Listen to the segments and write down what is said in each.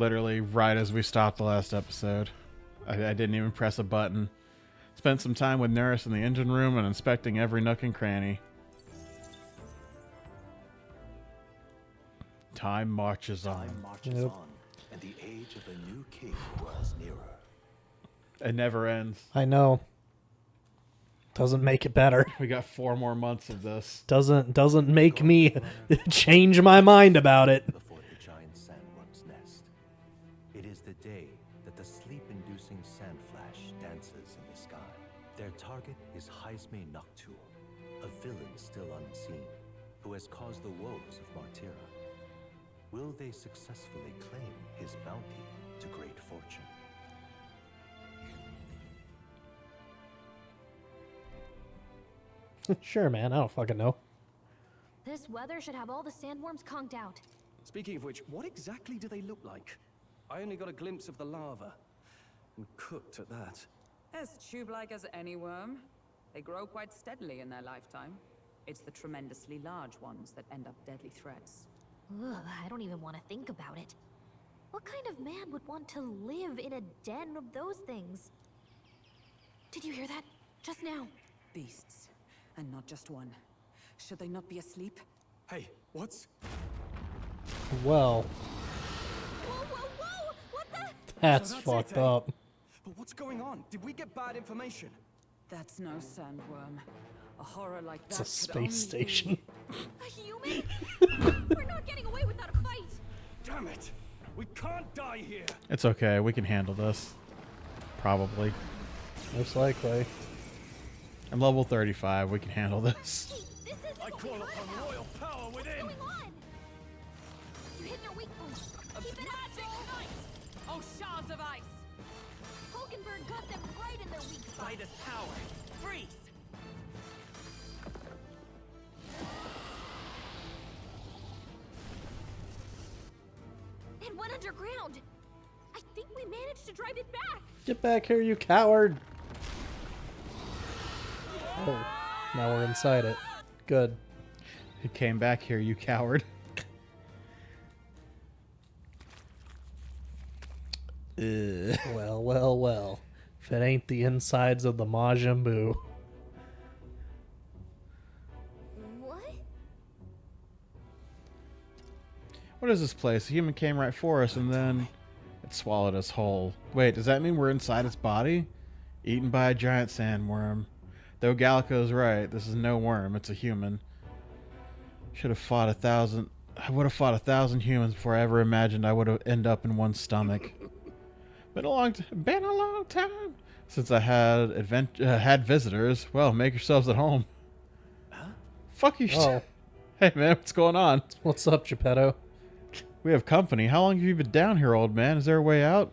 Literally right as we stopped the last episode. I didn't even press a button. Spent some time with Nurse in the engine room and inspecting every nook and cranny. Time marches on. Time marches on, and the age of a new king draws nearer. It never ends. I know. Doesn't make it better. We got 4 more months of this. Doesn't make me change my mind about it. Before the giant sandworm's nest. It is the day that the sleep-inducing sandflash dances in the sky. Their target is Jaime Noctul, a villain still unseen, who has caused the woes of Martira. Will they successfully claim his bounty to great fortune? Sure, man. I don't fucking know. This weather should have all the sandworms conked out. Speaking of which, what exactly do they look like? I only got a glimpse of the larva. And cooked at that. As tube-like as any worm. They grow quite steadily in their lifetime. It's the tremendously large ones that end up deadly threats. Ugh, I don't even want to think about it. What kind of man would want to live in a den of those things? Did you hear that? Just now. Beasts. And not just one. Should they not be asleep? Hey, what's... Well, Whoa, whoa, whoa! What the? that's So that's fucked it, eh? up. But what's going on? Did we get bad information? That's no sandworm. A horror like that It's a could only space be- station. A human? We're not getting away without a fight. Damn it! We can't die here! It's okay. We can handle this. Probably. Most likely. I'm level 35. We can handle this. Hey, this isn't I what we call heard upon about. royal power within! What's going on? You hit their weak points. Keep it up, Joel. Oh, shards of ice! Hulkenberg got them right in their weak spot. By this power, freeze! It went underground. I think we managed to drive it back. Get back here, you coward! Oh, now we're inside it. Good. You came back here, you coward. Ugh. Well, well, well. If it ain't the insides of the Majin Buu. What? What is this place? A human came right for us and then it swallowed us whole. Wait, does that mean we're inside its body? Eaten by a giant sandworm. Though Gallico's right, this is no worm, it's a human. Should have fought 1,000. I would have fought 1,000 humans before I ever imagined I would have end up in one stomach. Been a long time since I had visitors. Well, make yourselves at home. Huh? Fuck you. Oh, Hey man, what's going on? what's up, Geppetto? We have company. How long have you been down here, old man? Is there a way out?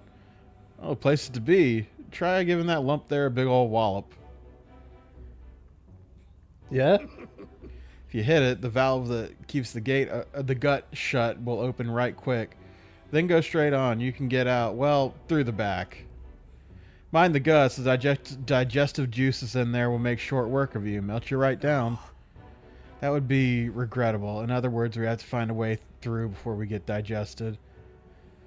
Oh, places to be. Try giving that lump there a big old wallop. Yeah? If you hit it, the valve that keeps the gate, the gut shut will open right quick. Then go straight on. You can get out, well, through the back. Mind the guts. The digestive juices in there will make short work of you. Melt you right down. That would be regrettable. In other words, we have to find a way through before we get digested.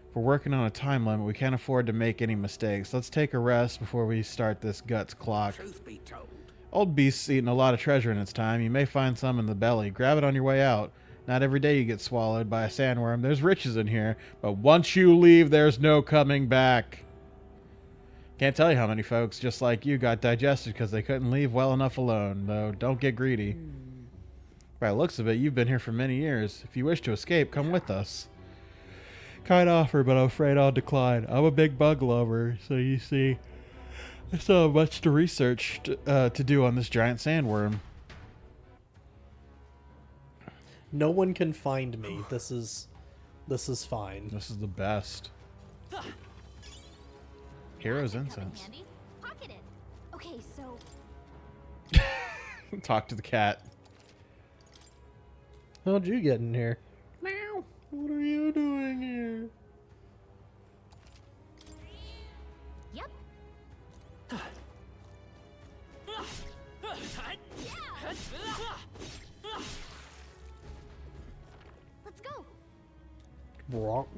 If we're working on a time limit, we can't afford to make any mistakes. Let's take a rest before we start this guts clock. Truth be told. Old beast's eaten a lot of treasure in its time. You may find some in the belly. Grab it on your way out. Not every day you get swallowed by a sandworm. There's riches in here, but once you leave, there's no coming back. Can't tell you how many folks, just like you, got digested because they couldn't leave well enough alone, though don't get greedy. By the looks of it, you've been here for many years. If you wish to escape, come with us. Kind offer, but I'm afraid I'll decline. I'm a big bug lover, so you see, I still have much to research to do on this giant sandworm. No one can find me. This is fine. This is the best. Hero's incense. Handy. Pocket it. Okay, so Talk to the cat. How'd you get in here? Meow. What are you doing here? yep. Let's go. Bronk.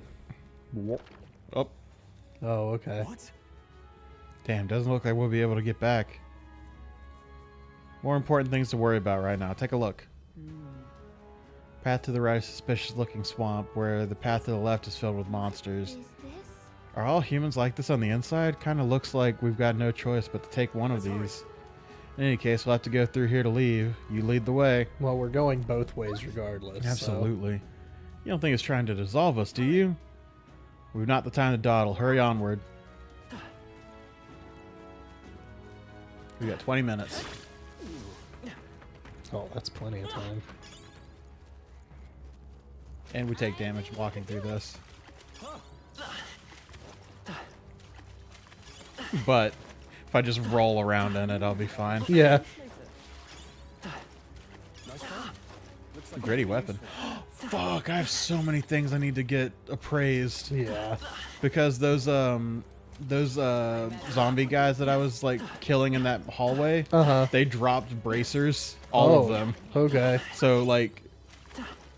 Oh, okay. What? Damn, doesn't look like we'll be able to get back. More important things to worry about right now. Take a look. Path to the right is a suspicious-looking swamp, where the path to the left is filled with monsters. Is this? Are all humans like this on the inside? Kind of looks like we've got no choice but to take one of these. In any case, we'll have to go through here to leave. You lead the way. Well, we're going both ways regardless. Absolutely. You don't think it's trying to dissolve us, do you? We've not the time to dawdle. Hurry onward. We got 20 minutes. So. Oh, that's plenty of time. And we take damage walking through this. But if I just roll around in it, I'll be fine. Yeah. Gritty weapon. Fuck, I have so many things I need to get appraised. Yeah. Because those zombie guys that I was like killing in that hallway, they dropped bracers, all of them. Okay. So like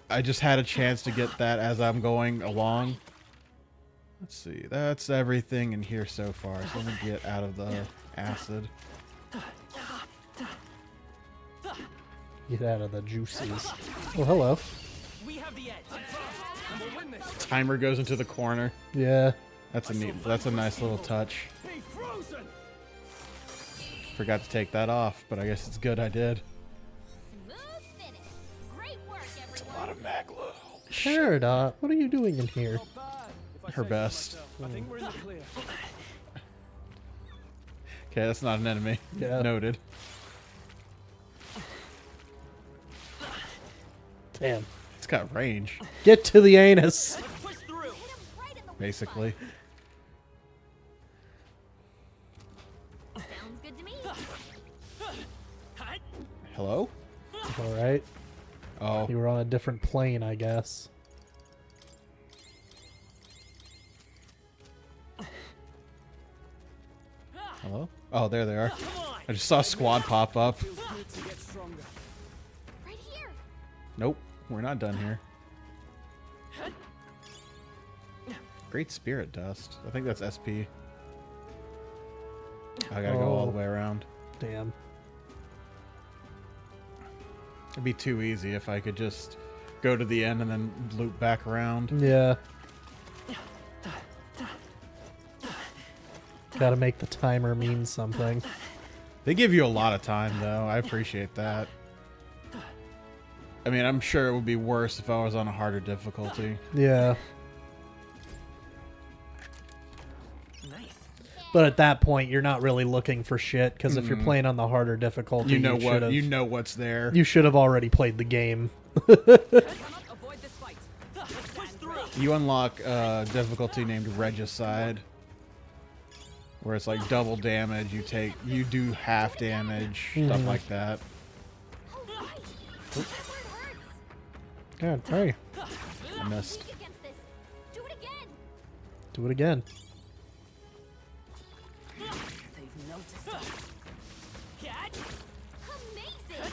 I just had a chance to get that as I'm going along. Let's see. That's everything in here so far. So let me get out of the acid. Get out of the juices. Oh, hello. We have the edge. And we'll win this. Timer goes into the corner. Yeah. That's a nice little touch. Be frozen. Forgot to take that off, but I guess it's good I did. Smooth finish. Great work, everyone. A lot of Maglo. Peridot, what are you doing in here? Not bad, if I Her say so best. myself. I think we're in the clear. Okay, that's not an enemy. Yeah. Noted. Damn. It's got range, Get to the anus. Push through. Hit him right in the basically. Sounds good to me. Hello? All right. Oh, You were on a different plane, I guess. hello? Oh, there they are. I just saw a squad pop up. Feels good to get stronger. Right here. Nope, we're not done here. Great Spirit Dust. I think that's SP. I gotta go all the way around. Damn. It'd be too easy if I could just go to the end and then loop back around. Yeah. Gotta make the timer mean something. They give you a lot of time, though. I appreciate that. I mean, I'm sure it would be worse if I was on a harder difficulty. Yeah. But at that point, you're not really looking for shit, because if you're playing on the harder difficulty, You know what? should've- You know what's there. you should have already played the game. Avoid this fight. Push through. You unlock a difficulty named Regicide, where it's like double damage. You do half damage, stuff like that. All right. That's where it hurts. God, hey, I missed. Weak against this. Do it again. do it again. They've noticed us. Amazing.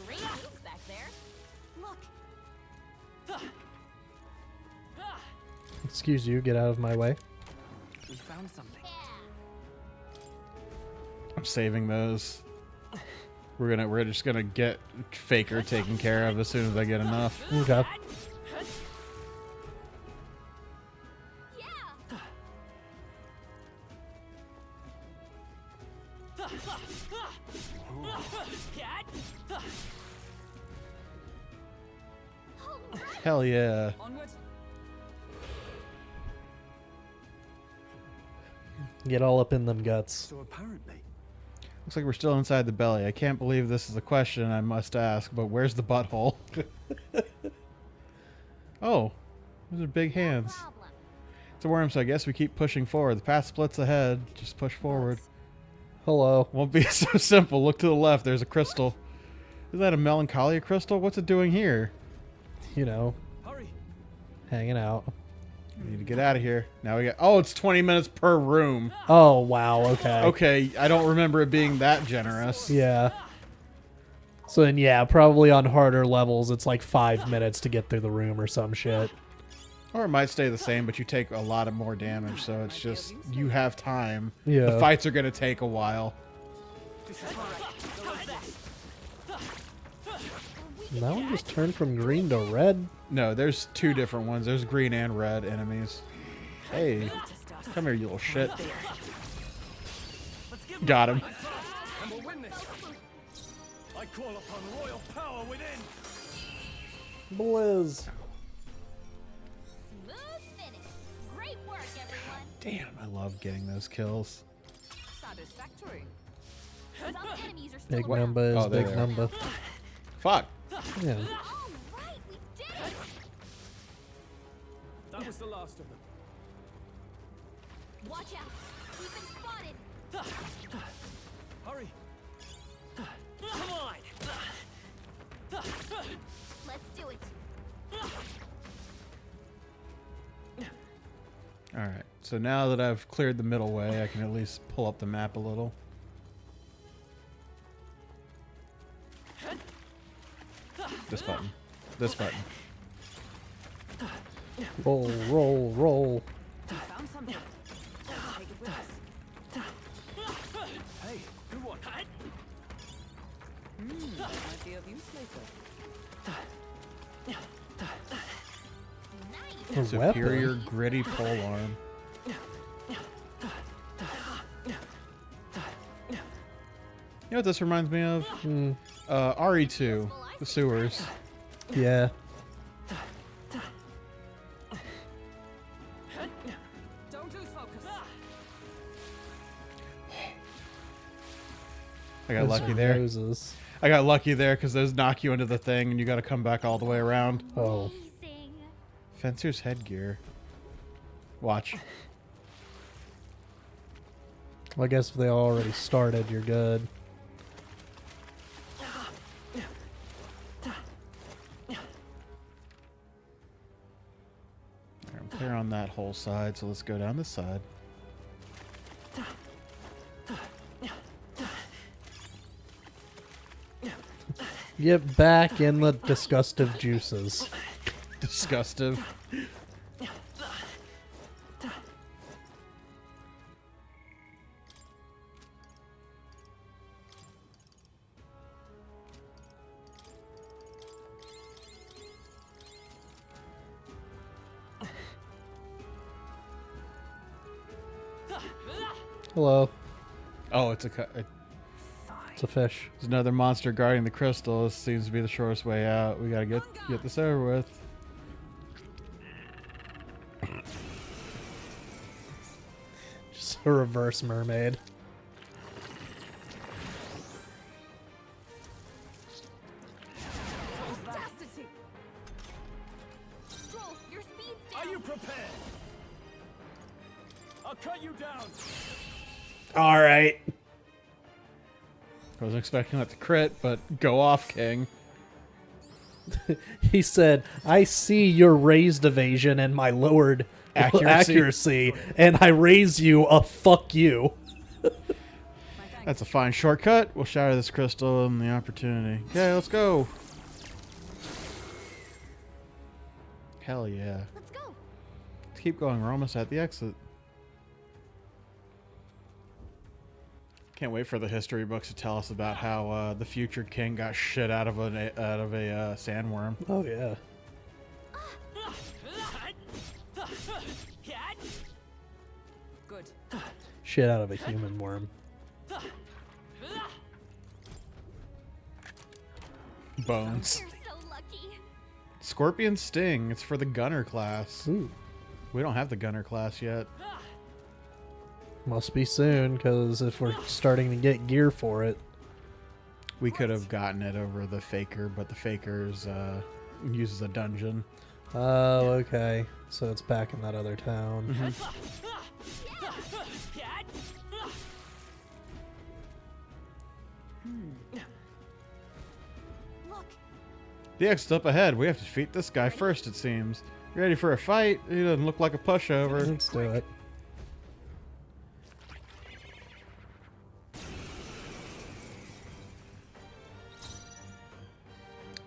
Great moves back there. Look. Excuse you, get out of my way. We found something. I'm saving those. We're just gonna get Faker taken care of as soon as I get enough. Okay. Yeah. Hell yeah. Onward. Get all up in them guts. So apparently, Looks like we're still inside the belly. I can't believe this is a question I must ask, but where's the butthole? Oh, those are big hands. Problem. It's a worm, so I guess we keep pushing forward. The path splits ahead. Just push forward. Hello. Won't be so simple. Look to the left. There's a crystal. Is that a melancholia crystal? What's it doing here? You know, hurry. hanging out. We need to get out of here. Now we got... Oh, it's 20 minutes per room. Oh, wow, okay. Okay, I don't remember it being that generous. Yeah. So then, yeah, probably on harder levels, it's like 5 minutes to get through the room or some shit. Or it might stay the same, but you take a lot of more damage, so it's just you have time. Yeah. The fights are gonna take a while. That one just turned from green to red. No, there's two different ones. There's green and red enemies. Hey, come here, you little shit. Got him. And we'll win this. I call upon royal power within. Blizz. Smooth finish. Great work, everyone. Damn, I love getting those kills. Satisfactory. Some enemies are still Big around. number is Oh, there big they are. number. Fuck. Yeah. All right, we did it. That was the last of them. Watch out. We've been spotted. Hurry. Come on. Let's do it. Alright, so now that I've cleared the middle way, I can at least pull up the map a little. This button. This button. Roll, roll, roll. We found something. Let's take it with us. Hey, good one. Might be of use later. Nice. A weapon? Superior gritty pole arm. You know what this reminds me of? RE2, the sewers. Yeah. Don't lose focus. I got Those lucky are there. Noses. I got lucky there because those knock you into the thing and you got to come back all the way around. Oh. Amazing. Fencer's headgear. Watch. Well, I guess if they already started, you're good. I'm clear on that whole side, so let's go down this side. Get back in the disgustive juices. Disgustive. Hello. Oh, it's It's a fish. there's another monster guarding the crystal. This seems to be the shortest way out. We gotta get this over with. Just a reverse mermaid. Audacity. Stroll, your speed's Are down. you prepared? I'll cut you down. All right. I wasn't expecting that to crit, but go off, King. He said, I see your raised evasion and my lowered accuracy, and I raise you a fuck you. That's a fine shortcut. We'll shatter this crystal and the opportunity. Okay, let's go. Hell yeah. Let's go. Let's keep going. We're almost at the exit. Can't wait for the history books to tell us about how the future king got shit out of a sandworm. Oh, yeah. Good. Shit out of a human worm. Bones. You're so lucky. Scorpion Sting. It's for the gunner class. Ooh. We don't have the gunner class yet. Must be soon, because if we're starting to get gear for it. We could have gotten it over the faker, but the faker's uses a dungeon. Oh, okay. So it's back in that other town. Look, The exit's up ahead. We have to defeat this guy first, it seems. You ready for a fight? He doesn't look like a pushover. Let's do it.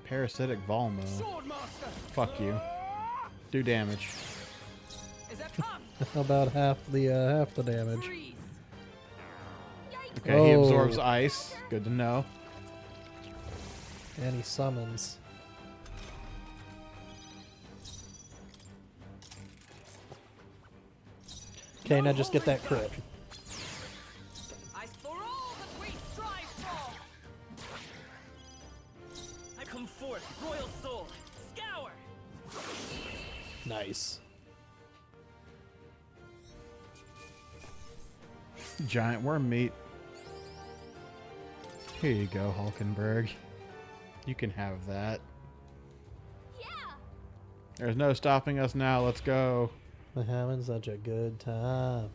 Parasitic Volmo. Swordmaster. Fuck you. Do damage. About half the damage. Okay, he Oh. absorbs ice. Good to know. And he summons. Okay, now just get that crit. I for all that we strive for. I come forth, royal soul, scour. Nice. Giant worm meat. Here you go, Hulkenberg. You can have that. Yeah. There's no stopping us now. Let's go. We're having such a good time.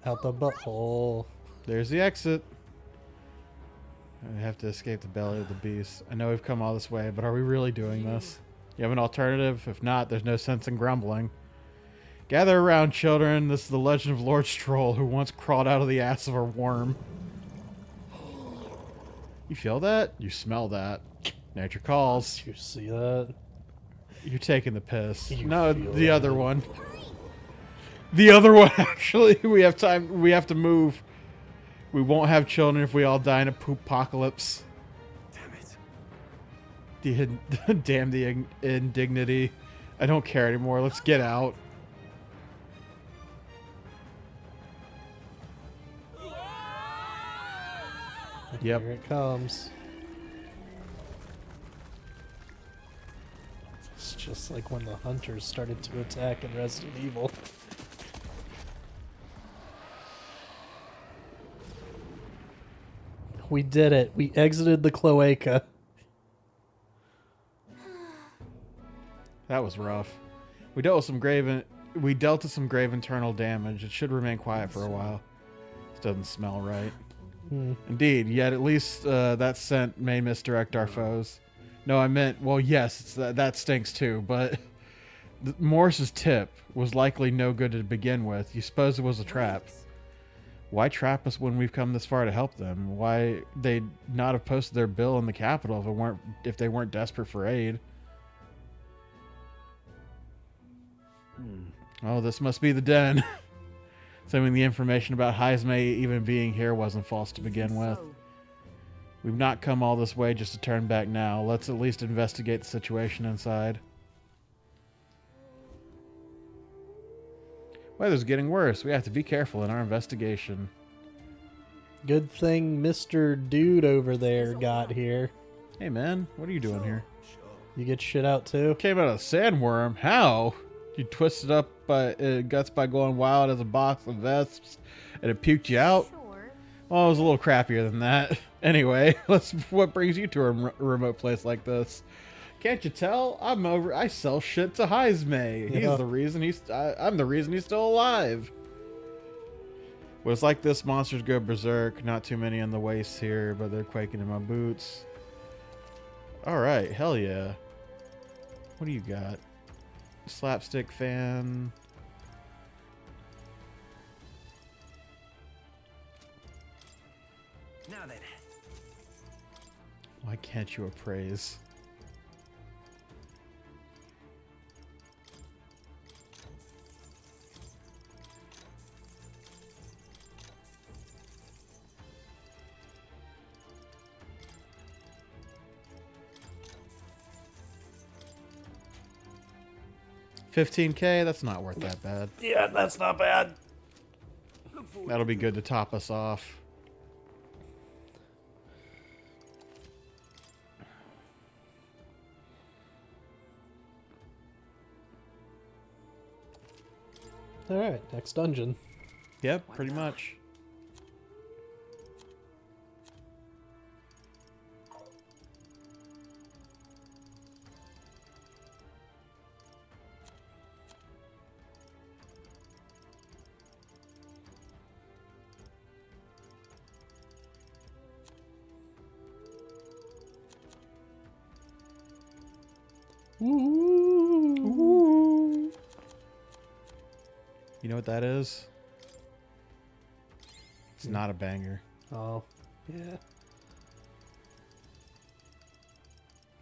Out the butthole. There's the exit. I have to escape the belly of the beast. I know we've come all this way, but are we really doing this? You have an alternative? If not, there's no sense in grumbling. Gather around, children. This is the legend of Lord Stroll, who once crawled out of the ass of a worm. You feel that? You smell that. Nature calls. You see that? You're taking the piss. You No, feel the that. other one. The other one, actually. We have time. We have to move. We won't have children if we all die in a poop apocalypse. Damn it. Damn the indignity. I don't care anymore. Let's get out. Yep. Here it comes. It's just like when the hunters started to attack in Resident Evil. We did it. We exited the cloaca. That was rough. We dealt with some grave internal damage. It should remain quiet for a while. This doesn't smell right. Indeed, yet at least that scent may misdirect our foes. No, I meant, well, yes, it's that stinks too, but Morris's tip was likely no good to begin with. You suppose it was a trap. Why trap us when we've come this far to help them? Why they'd not have posted their bill in the capital if they weren't desperate for aid? Oh, this must be the den. Assuming the information about Heisme even being here wasn't false to begin with. We've not come all this way just to turn back now. Let's at least investigate the situation inside. Weather's getting worse. We have to be careful in our investigation. Good thing Mr. Dude over there got here. Hey man, what are you doing here? You get shit out too? Came out of a sandworm. How? You twisted up guts by going wild as a box of vesps and it puked you out? Sure. Well, it was a little crappier than that. Anyway, what brings you to a remote place like this? Can't you tell? I sell shit to Heisme. He's Yeah. the reason I'm the reason he's still alive. When it's like this, monsters go berserk. Not too many on the waist here, but they're quaking in my boots. Alright, hell yeah. What do you got? Slapstick fan. Now then. Why can't you appraise? $15K, that's not worth that bad. Yeah, that's not bad. That'll be good to top us off. Alright, next dungeon. Yep, pretty much. Ooh. You know what that is? It's not a banger. Oh, yeah.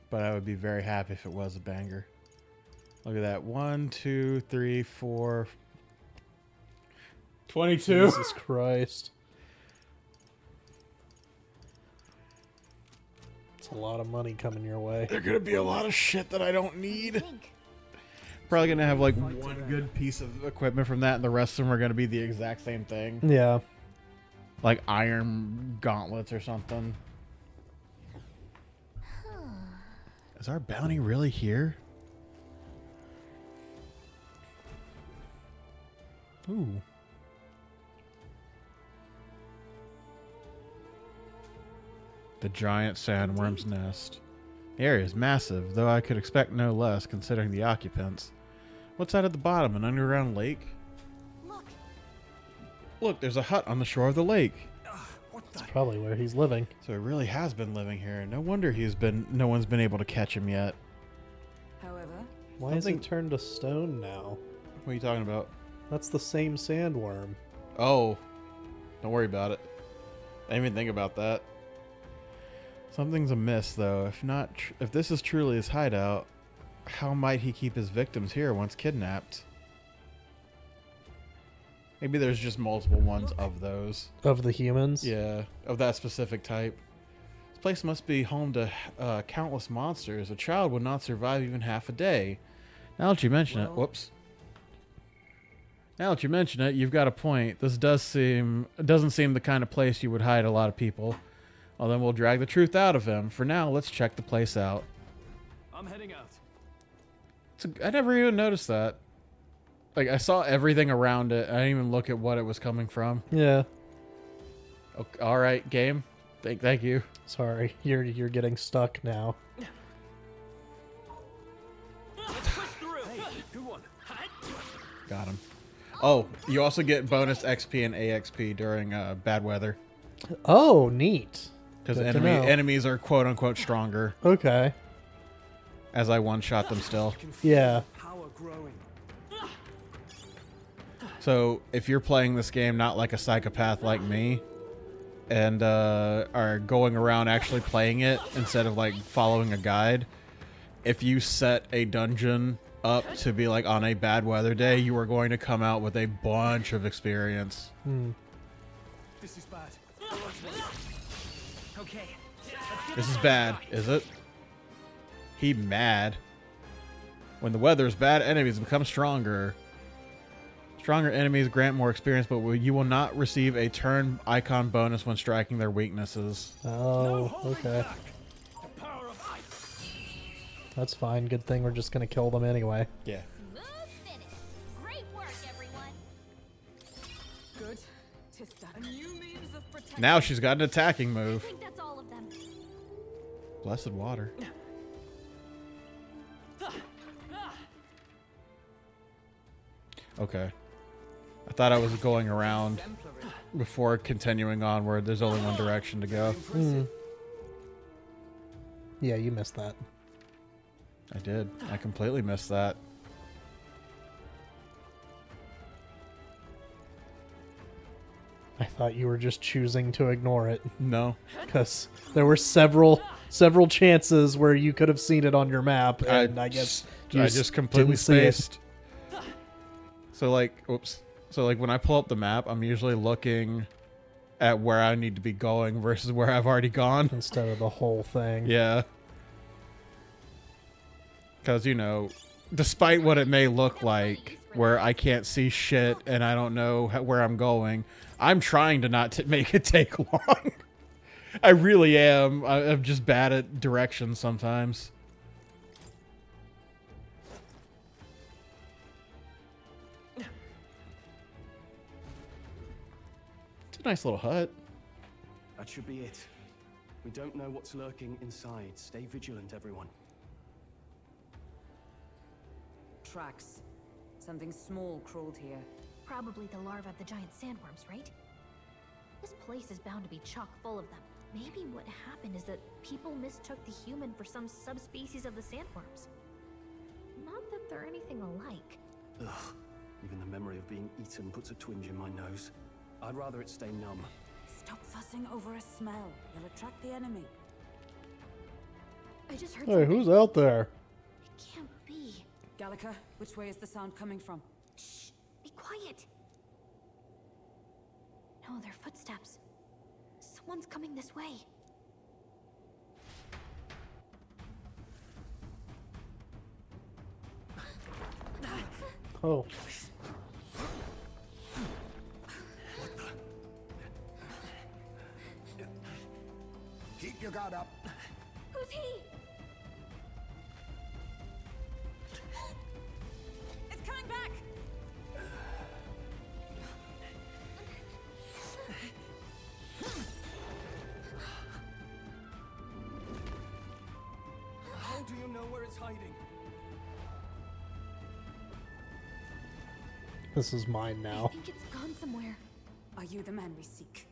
But I would be very happy if it was a banger. Look at that. 1, 2, 3, 4, 22. Jesus Christ. It's a lot of money coming your way. There's gonna be a lot of shit that I don't What do you need. think? Probably gonna have like one good piece of equipment from that, and the rest of them are gonna be the exact same thing. Yeah. Like iron gauntlets or something. Is our bounty really here? Ooh. The giant sandworm's nest. The area is massive, though I could expect no less considering the occupants. What's that at the bottom? An underground lake? Look, Look, there's a hut on the shore of the lake. That's probably where he's living. So he really has been living here. No wonder no one's been able to catch him yet. However, Why is he Something- turned to stone now? What are you talking about? That's the same sandworm. Oh, don't worry about it. I didn't even think about that. Something's amiss, though. If this is truly his hideout, how might he keep his victims here once kidnapped? Maybe there's just multiple ones of those. Of the humans? Yeah, of that specific type. This place must be home to countless monsters. A child would not survive even half a day. Now that you mention it, whoops. Now that you mention it, you've got a point. This doesn't seem the kind of place you would hide a lot of people. Well, then we'll drag the truth out of him. For now, let's check the place out. I'm heading out. I never even noticed that. Like, I saw everything around it. I didn't even look at what it was coming from. Yeah. Okay, all right, game. Thank you. Sorry, you're getting stuck now. Hey, good one. Got him. Oh, you also get bonus XP and AXP during bad weather. Oh, neat. Because Good to know. enemies are quote-unquote stronger, Okay. as I one-shot them still. Yeah. Power growing. So if you're playing this game not like a psychopath like me, and are going around actually playing it instead of like following a guide, if you set a dungeon up to be like on a bad weather day, you are going to come out with a bunch of experience. This is bad. Okay. This is bad, is it? He mad. When the weather is bad, enemies become stronger. Stronger enemies grant more experience, but you will not receive a turn icon bonus when striking their weaknesses. Oh, okay. The power of ice. That's fine. Good thing we're just gonna kill them anyway. Yeah. smooth finish. Great work, everyone. good. Tis done. A new means of protection. Now she's got an attacking I move. think that's all of them. Blessed water. Okay. I thought I was going around before continuing onward. There's only one direction to go. Yeah, you missed that. I did. I completely missed that. I thought you were just choosing to ignore it No. because there were several chances where you could have seen it on your map, and I guess you I just completely didn't see it. spaced. So like, oops. So like when I pull up the map, I'm usually looking at where I need to be going versus where I've already gone. Instead of the whole thing. Yeah. Because, you know, despite what it may look like, where I can't see shit and I don't know where I'm going, I'm trying to not make it take long. I really am. I'm just bad at directions sometimes. It's a nice little hut. That should be it. We don't know what's lurking inside. Stay vigilant, everyone. Tracks. Something small crawled here. Probably the larvae of the giant sandworms, right? This place is bound to be chock full of them. Maybe what happened is that people mistook the human for some subspecies of the sandworms. Not that they're anything alike. Ugh. Even the memory of being eaten puts a twinge in my nose. I'd rather it stay numb. Stop fussing over a smell. You'll attract the enemy. I just heard Hey, something. who's out there? It can't be. Gallica, which way is the sound coming from? Shh! Be quiet. No, they're footsteps. Someone's coming this way. Oh. Keep your guard up. Who's he? It's coming back! How do you know where it's hiding? This is mine I now. think it's gone somewhere. Are you the man we seek?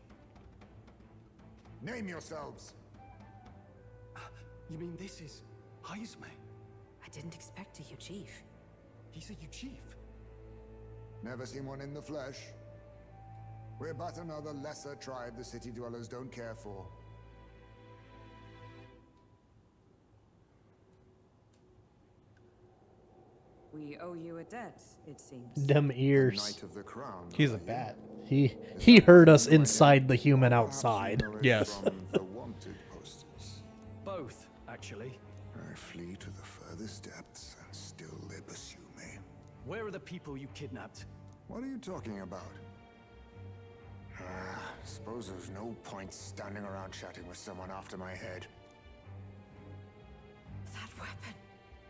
Name yourselves. You mean this is Heisme? I didn't expect a you, Chief. He's a chief. Never seen one in the flesh. We're but another lesser tribe the city dwellers don't care for. We owe you a debt, it seems. Them ears. Knight of the Crown. He's are a you? bat. He heard us inside the human outside. Perhaps you know it Yes. from the wanted posters. Both, actually. I flee to the furthest depths, and still they pursue me. Where are the people you kidnapped? What are you talking about? Suppose there's no point standing around chatting with someone after my head. That weapon.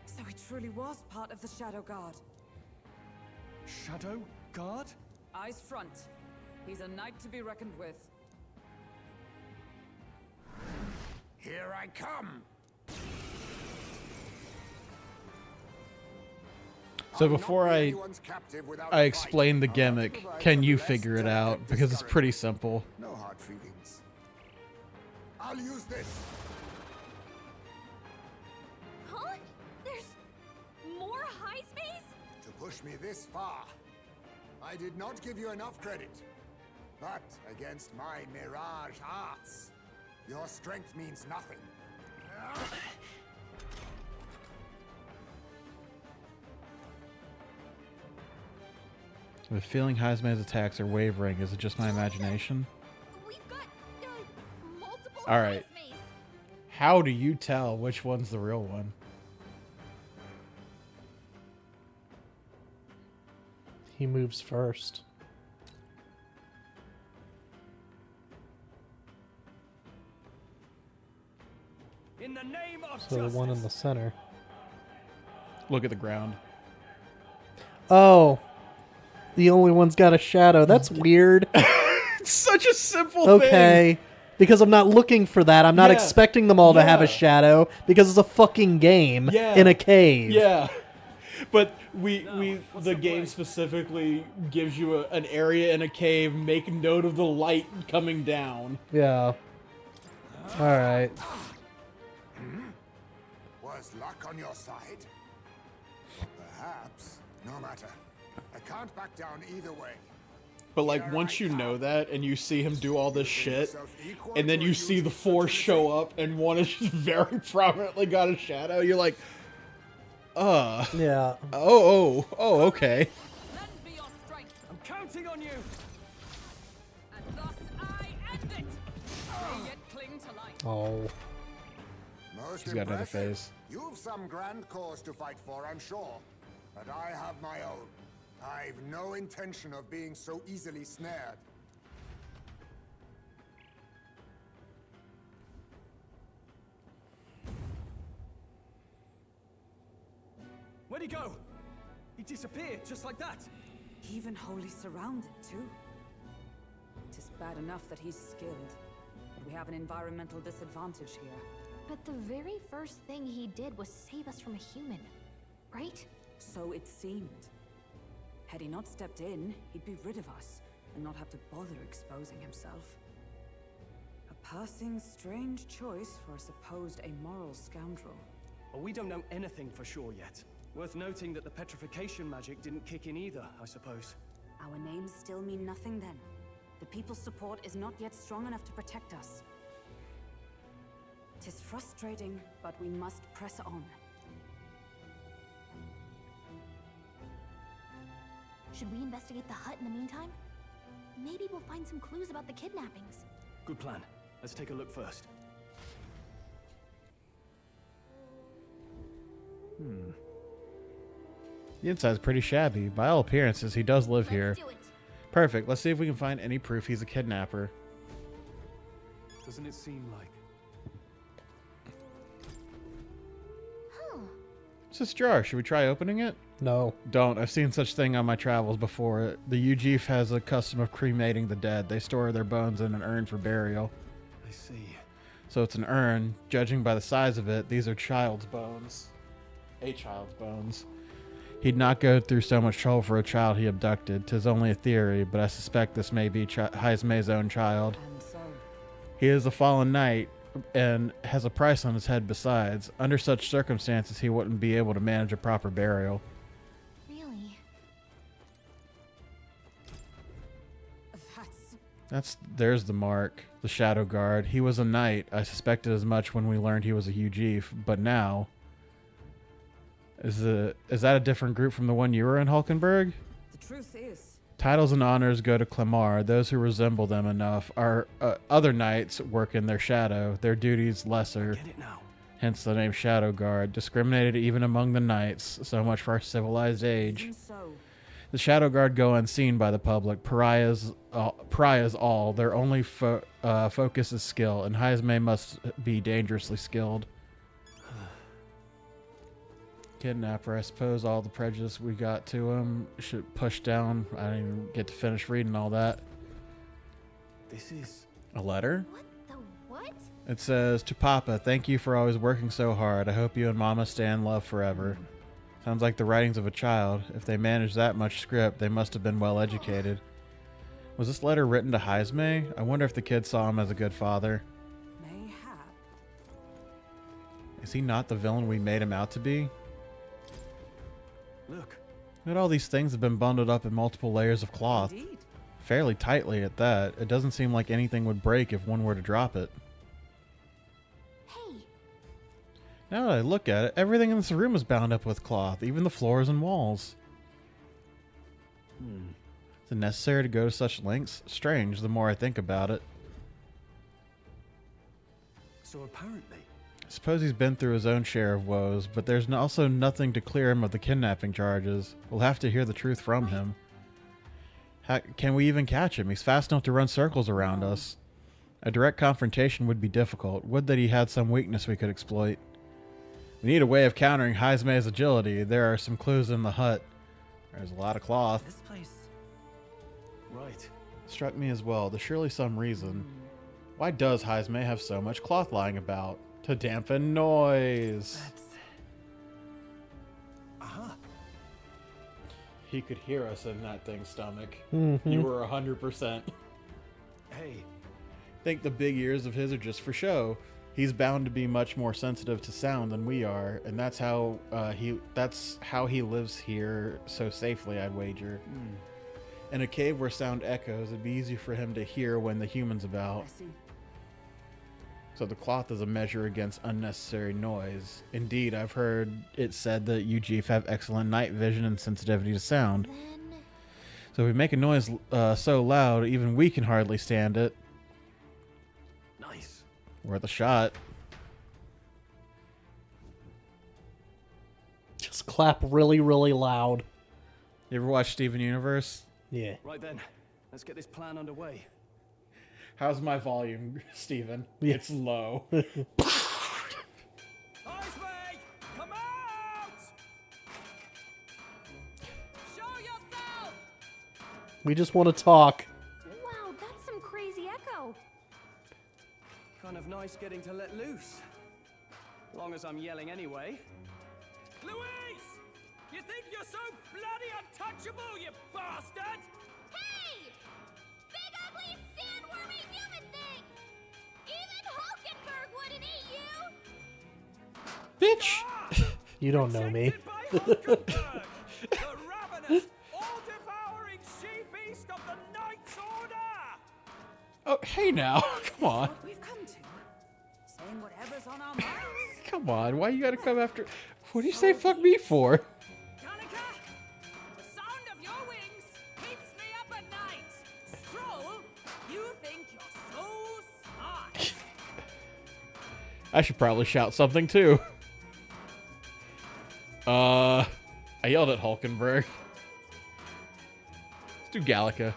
So he truly was part of the Shadow Guard. Shadow Guard? Eyes front. He's a knight to be reckoned with. Here I come! So I'll not before be I anyone's captive without I a explain the fight. I'll have to gimmick, provide can some you less figure it out? delicate Because it's pretty discouragement. simple. No hard feelings. I'll use this. Huh? There's more high space? To push me this far. I did not give you enough credit. But against my mirage arts, your strength means nothing. I have a feeling Heisman's attacks are wavering. Is it just my imagination? We've got multiple All right. high space. How do you tell which one's the real one? He moves first. In the name of So the one in the center. Look at the ground. Oh. The only one's got a shadow. That's weird. It's such a simple Okay. Because I'm not looking for that. I'm not Yeah. expecting them all to have a Yeah. shadow because it's a fucking game Yeah. in a cave. Yeah. But the game specifically gives you an area in a cave. Make note of the light coming down. Yeah. All right. Was luck on your side? Perhaps. No matter. I can't back down either way. But like once you know that and you see him do all this shit, and then you see the Force show up and one is just very prominently got a shadow, you're like, Yeah. oh, okay. Lend me your strength, I'm counting on you! and thus I end it! May yet cling to life. Oh. Most He's got another impressive. phase. You've some grand cause to fight for, I'm sure. But I have my own. I've no intention of being so easily snared. Where'd he go? He disappeared just like that. Even wholly surrounded, too. Tis bad enough that he's skilled, but we have an environmental disadvantage here. But the very first thing he did was save us from a human, right? So it seemed. Had he not stepped in, he'd be rid of us, and not have to bother exposing himself. A passing strange choice for a supposed amoral scoundrel. Well, we don't know anything for sure yet. Worth noting that the petrification magic didn't kick in either, I suppose. Our names still mean nothing then. The people's support is not yet strong enough to protect us. 'Tis frustrating, but we must press on. Should we investigate the hut in the meantime? Maybe we'll find some clues about the kidnappings. Good plan. Let's take a look first. The inside's pretty shabby. By all appearances, he does live here. Let's do it. Perfect. Let's see if we can find any proof he's a kidnapper. Doesn't it seem like... Huh. What's this jar? Should we try opening it? No. Don't. I've seen such thing on my travels before. The UGF has a custom of cremating the dead. They store their bones in an urn for burial. I see. So it's an urn. Judging by the size of it, these are child's bones. A child's bones. He'd not go through so much trouble for a child he abducted. 'Tis only a theory, but I suspect this may be Haizme's own child. And so, He is a fallen knight and has a price on his head besides. Under such circumstances, he wouldn't be able to manage a proper burial. Really? There's the mark. The Shadow Guard. He was a knight. I suspected as much when we learned he was a UGF, but now... Is that a different group from the one you were in, Hulkenberg? the truth is, Titles and honors go to Clemar. Those who resemble them enough. Our other knights work in their shadow. Their duties lesser. Get it now. Hence the name Shadow Guard. Discriminated even among the knights. So much for our civilized age. even so, The Shadow Guard go unseen by the public. Pariahs all. Their only focus is skill, and Haizme must be dangerously skilled. Kidnapper. I suppose all the prejudice we got to him should push down. I didn't even get to finish reading all that. This is... A letter? What the what? It says, "To Papa, thank you for always working so hard. I hope you and Mama stay in love forever." Sounds like the writings of a child. If they managed that much script, they must have been well educated. Was this letter written to Haizme? I wonder if the kid saw him as a good father. mayhap. Is he not the villain we made him out to be? Look. Look at all these things have been bundled up in multiple layers of cloth. Indeed. Fairly tightly at that. It doesn't seem like anything would break if one were to drop it. Hey, Now that I look at it, everything in this room is bound up with cloth, even the floors and walls. Is it necessary to go to such lengths? Strange, the more I think about it. So apparently... I suppose he's been through his own share of woes, but there's also nothing to clear him of the kidnapping charges. We'll have to hear the truth from him. Can we even catch him? He's fast enough to run circles around us. A direct confrontation would be difficult. Would that he had some weakness we could exploit. We need a way of countering Haizme's agility. There are some clues in the hut. There's a lot of cloth. This place. Right. Struck me as well. There's surely some reason. Why does Haizme have so much cloth lying about? To dampen noise. That's... Aha. He could hear us in that thing's stomach. Mhm. You were 100%. Hey. Think the big ears of his are just for show. He's bound to be much more sensitive to sound than we are, and that's how he lives here so safely, I'd wager. In a cave where sound echoes, it'd be easy for him to hear when the human's about. I see. So the cloth is a measure against unnecessary noise. Indeed, I've heard it said that UGF have excellent night vision and sensitivity to sound. then So if we make a noise so loud, even we can hardly stand it. Nice. Worth a shot. Just clap really, really loud. You ever watch Steven Universe? Yeah. Right then. Let's get this plan underway. How's my volume, Steven? Yeah. It's low. Haizme! Come out! Show yourself! We just want to talk. wow, that's some crazy echo. Kind of nice getting to let loose. Long as I'm yelling anyway. Louise! You think you're so bloody untouchable, you bastard? Hey! Big ugly sandwormy human thing! Even Hulkenberg wouldn't eat you! Bitch! You don't know me. Protected by Hulkenberg, the ravenous, all-devouring she-beast of the Knights Order! Oh, hey now. Come on. What we've come to. Saying whatever's on our minds. Come on. Why you gotta come after... What do you say fuck me for? Kanika, the sound of your wings keeps me up at night. Stroll I should probably shout something too. I yelled at Hulkenberg. Let's do Gallica.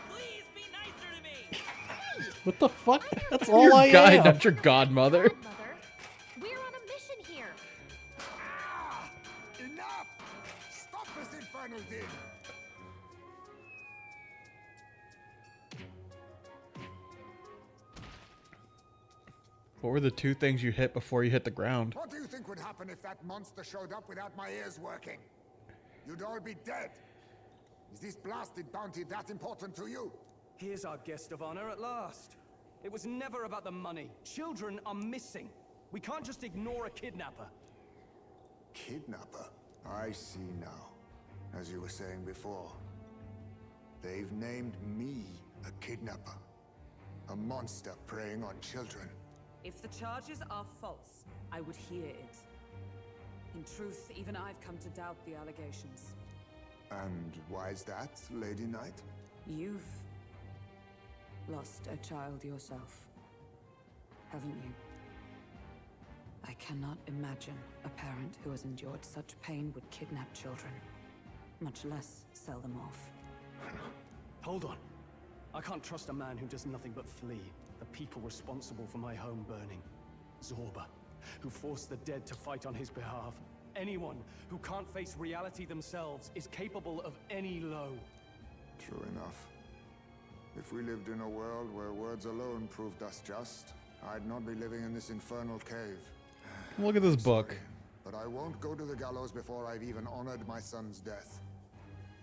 Please be nicer to me. What the fuck? That's all Your I guide, am. not your godmother. Godmother, we're on a mission here. Ah! Enough! Stop this infernal din! What were the two things you hit before you hit the ground? What do you think would happen if that monster showed up without my ears working? You'd all be dead. Is this blasted bounty that important to you? Here's our guest of honor at last. It was never about the money. Children are missing. We can't just ignore a kidnapper. Kidnapper? I see now. As you were saying before, they've named me a kidnapper. A monster preying on children. If the charges are false, I would hear it. In truth, even I've come to doubt the allegations. And why is that, Lady Knight? You've lost a child yourself, haven't you? I cannot imagine a parent who has endured such pain would kidnap children, much less sell them off. Hold on. I can't trust a man who does nothing but flee. The people responsible for my home burning. Zorba, who forced the dead to fight on his behalf. Anyone who can't face reality themselves is capable of any low. True enough. If we lived in a world where words alone proved us just, I'd not be living in this infernal cave. Look at this book. Sorry, but I won't go to the gallows before I've even honored my son's death.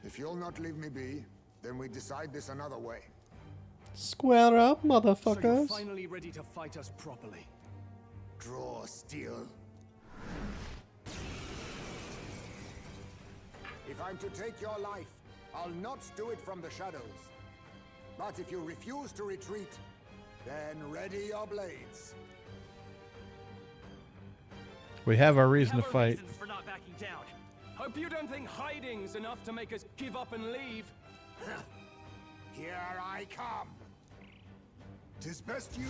If you'll not leave me be, then we decide this another way. Square up, So you're motherfuckers. finally ready to fight us properly. Draw steel. If I'm to take your life, I'll not do it from the shadows. But if you refuse to retreat, then ready your blades. We have our reason to Have our fight. reasons for not backing down. Hope you don't think hiding's enough to make us give up and leave. Here I come. 'Tis best you.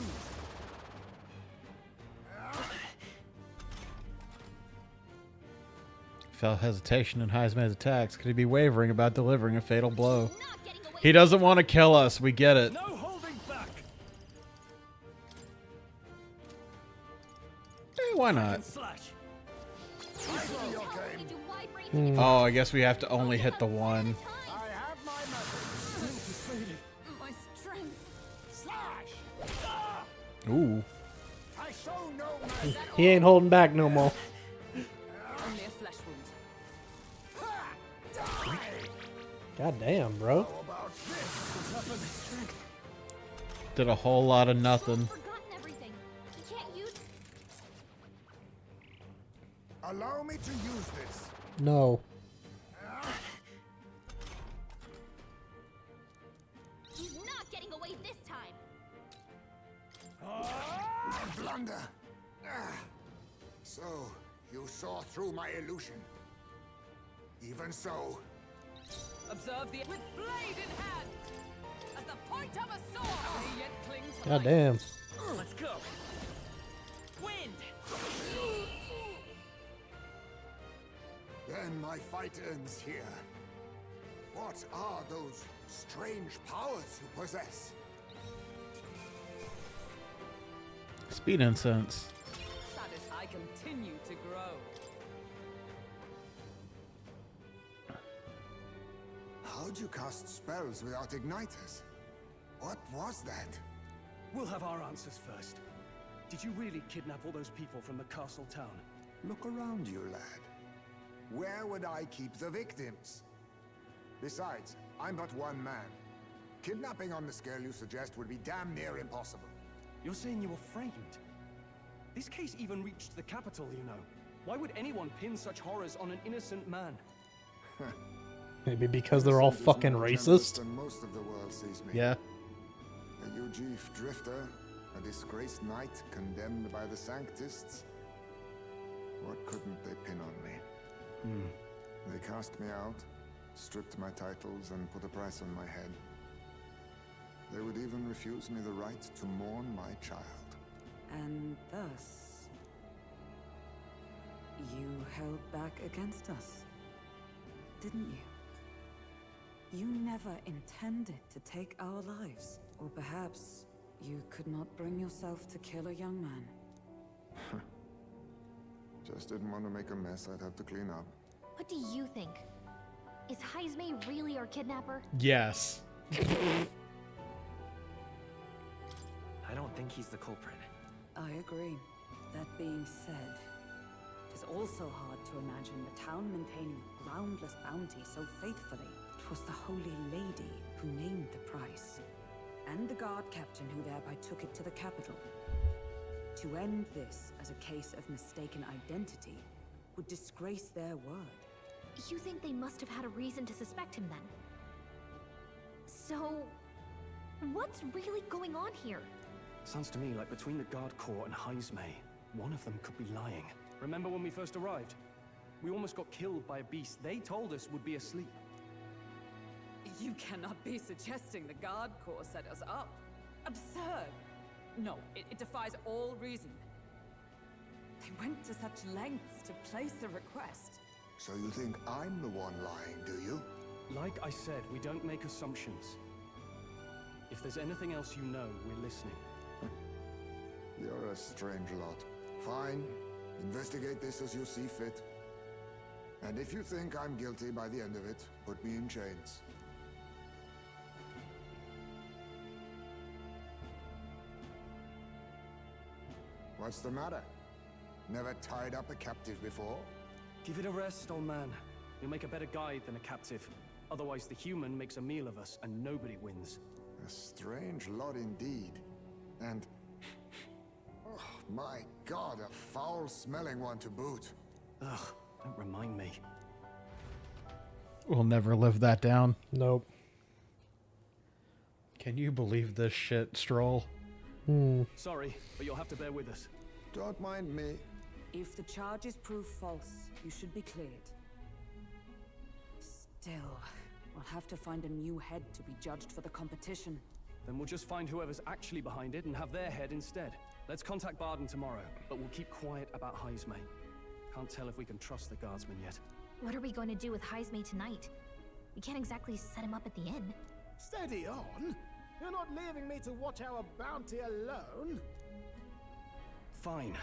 Felt hesitation in Heisman's attacks. Could he be wavering about delivering a fatal blow? Not getting away. He doesn't want to kill us. We get it. No holding back. Why not? Slash. I see your How game. did you wide-ranging attack Oh, I guess we have to only hit the one. I have my method. My strength. Slash! Ooh. I show no mercy. He ain't holding back no more. Only a flesh wound. Die! God damn, bro. How about this? Did a whole lot of nothing. Forgotten everything. You can't use. Allow me to use this. No. He's not getting away this time. Blunder. So, you saw through my illusion. Even so, Observe the with blade in hand, as the point of a sword. They yet cling to God life. damn. Let's go. Wind. then my fight ends here. What are those strange powers you possess? Speed incense. Saddest, I continue to grow. How'd you cast spells without igniters? What was that? We'll have our answers first. Did you really kidnap all those people from the castle town? Look around you, lad. Where would I keep the victims? Besides, I'm but one man. Kidnapping on the scale you suggest would be damn near impossible. You're saying you were framed? This case even reached the capital, you know. Why would anyone pin such horrors on an innocent man? Maybe because they're all Innocent is more fucking generous racist. than most of the world sees me. Yeah. A UG drifter, a disgraced knight condemned by the Sanctists. What couldn't they pin on me? They cast me out, stripped my titles, and put a price on my head. They would even refuse me the right to mourn my child. And thus, you held back against us, didn't you? You never intended to take our lives. Or perhaps you could not bring yourself to kill a young man. Just didn't want to make a mess I'd have to clean up. What do you think? Is Jaime really our kidnapper? Yes. I don't think he's the culprit. I agree. That being said, it is also hard to imagine the town maintaining a groundless bounty so faithfully. It was the Holy Lady who named the price, and the guard captain who thereby took it to the capital. To end this as a case of mistaken identity would disgrace their word. You think they must have had a reason to suspect him then? So, what's really going on here? Sounds to me like between the Guard Corps and Jaime, one of them could be lying. Remember when we first arrived? We almost got killed by a beast they told us would be asleep. You cannot be suggesting the Guard Corps set us up. Absurd. No, it defies all reason. They went to such lengths to place the request. So you think I'm the one lying, do you? Like I said, we don't make assumptions. If there's anything else you know, we're listening. You're a strange lot. Fine. Investigate this as you see fit. And if you think I'm guilty by the end of it, put me in chains. What's the matter? Never tied up a captive before? Give it a rest, old man. You'll make a better guide than a captive. Otherwise, the human makes a meal of us, and nobody wins. A strange lot indeed. And... oh, my God, a foul-smelling one to boot. Ugh, don't remind me. We'll never live that down. Nope. Can you believe this shit, Stroll? Sorry, but you'll have to bear with us. Don't mind me. If the charges prove false, you should be cleared. Still, we'll have to find a new head to be judged for the competition. Then we'll just find whoever's actually behind it and have their head instead. Let's contact Barden tomorrow, but we'll keep quiet about Jaime. Can't tell if we can trust the guardsman yet. What are we going to do with Jaime tonight? We can't exactly set him up at the inn. Steady on. You're not leaving me to watch our bounty alone. Fine.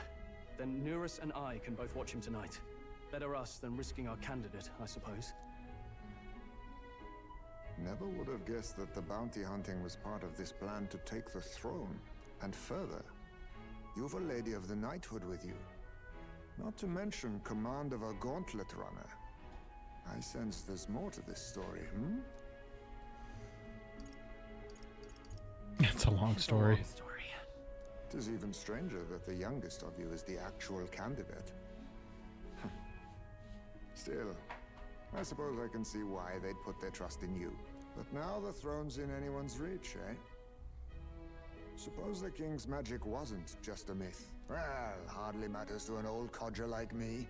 Then Nurus and I can both watch him tonight. Better us than risking our candidate, I suppose. Never would have guessed that the bounty hunting was part of this plan to take the throne. And further, you've a Lady of the Knighthood with you. Not to mention command of a gauntlet runner. I sense there's more to this story, It's a long story. It is even stranger that the youngest of you is the actual candidate. Still, I suppose I can see why they'd put their trust in you. But now the throne's in anyone's reach, eh? Suppose the king's magic wasn't just a myth. Well, hardly matters to an old codger like me.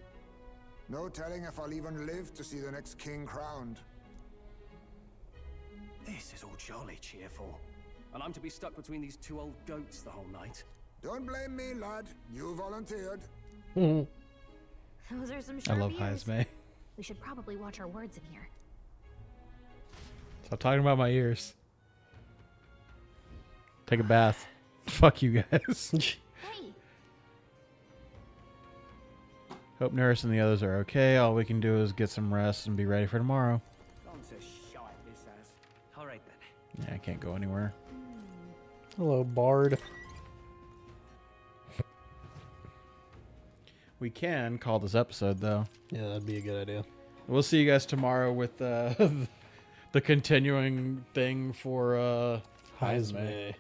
No telling if I'll even live to see the next king crowned. This is all jolly cheerful. And I'm to be stuck between these two old goats the whole night. Don't blame me, lad. You volunteered. Those are some I sharp love ears. Jaime. We should probably watch our words in here. Stop talking about my ears. Take a bath. Fuck you guys. Hey, Hope Nurse and the others are okay. All we can do is get some rest and be ready for tomorrow. Gone to shite, this has. All right then. Yeah, I can't go anywhere. Hello, Bard. We can call this episode, though. Yeah, that'd be a good idea. We'll see you guys tomorrow with the continuing thing for Jaime.